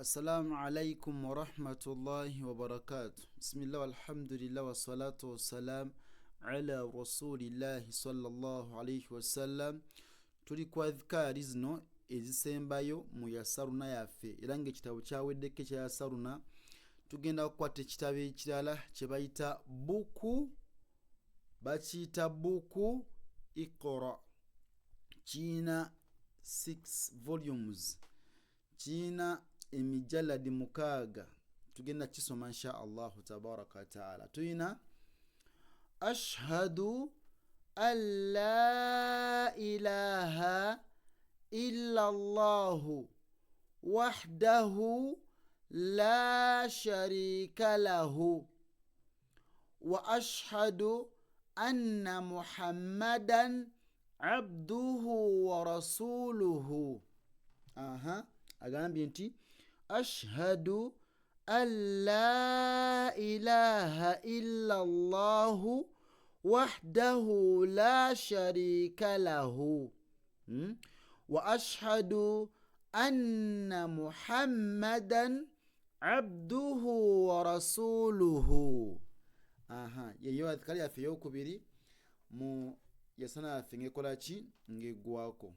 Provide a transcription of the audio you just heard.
Assalamu alaikum wa rahmatullahi wa barakatuh. Bismillah walhamdulillah wa salatu wa salam ala rasulillahi sallallahu alaihi wa sallam. Tuli kwa adhkari zino ezisembayo mu yasaruna yaffe era ng'ekitabo kyaweddeko kya yasaruna tugenda kukwata ekitabo ekirala kye bayita buku Iqra. Kiina 6 volumes, kiina emijalladi 6. Tugenda kisoma insha Allahu tabaraka wa taala. Tuyina ashhadu an la ilaha illa Allahu wahdahu la sharika lahu wa ashhadu anna Muhammadan abduhu wa rasuluhu. Agambye nti ashhadu an la ilaha illa Allahu wahdahu la sharika lahu wa ashhadu anna Muhammadan abduhu wa rasuluhu. Yeyo adhkari yaffe eyokubiri mu yasana yaffe ng'ekola ki ng'eggwako.